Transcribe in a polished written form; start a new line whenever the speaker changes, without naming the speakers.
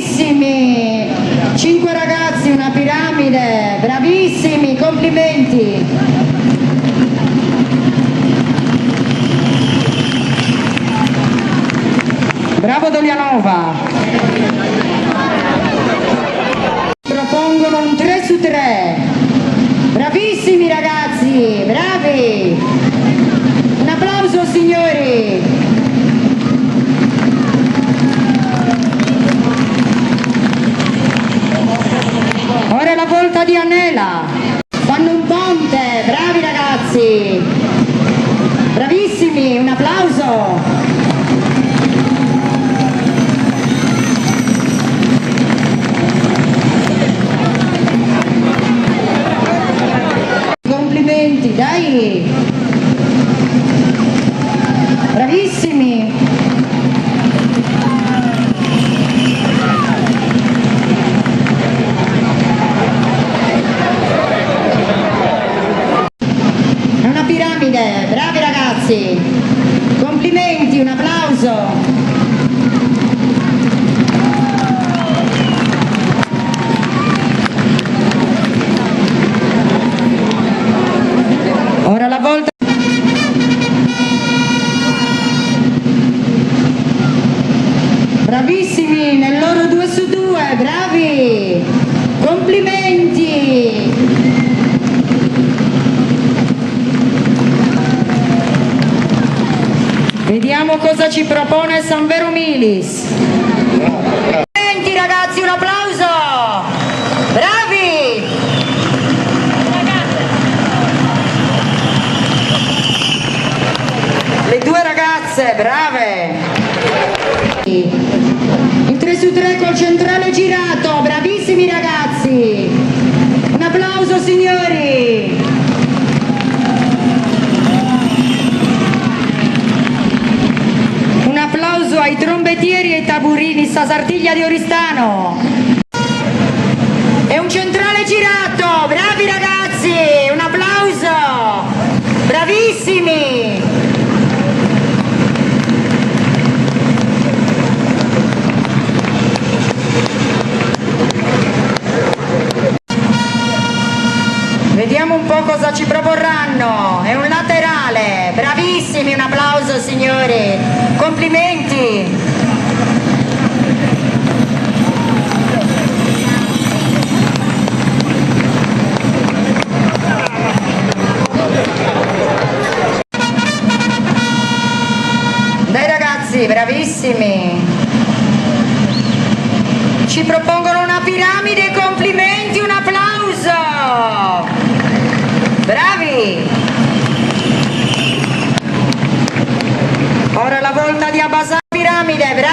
bravissimi, 5 ragazzi, una piramide, bravissimi, complimenti. Bravo Dolianova. Propongono un 3 su 3, bravissimi ragazzi, bravi, un applauso signori. Ora è la volta di Anela, fanno un ponte, bravi ragazzi, bravissimi, un applauso. Complimenti, dai, bravissimi. È una piramide, bravi ragazzi, complimenti, un applauso. Ora la volta. Bravissimi nel loro 2 su 2, bravi, complimenti. Vediamo cosa ci propone San Vero Milis. Complimenti ragazzi, un applauso, bravi. Le 2 ragazze, brave. Il 3 su 3 col centrale girato, bravissimi ragazzi. Un applauso signori. Un applauso ai trombettieri e ai taburini Sasartiglia di Oristano. E un centrale girato, bravi ragazzi, un applauso, bravissimi. Vediamo un po' cosa ci proporranno. È un laterale, bravissimi, un applauso signori, complimenti. Dai ragazzi, bravissimi. Ci propongono una piramide, complimenti, un applauso. Bravi! Ora la volta di abbassare la piramide, bravi!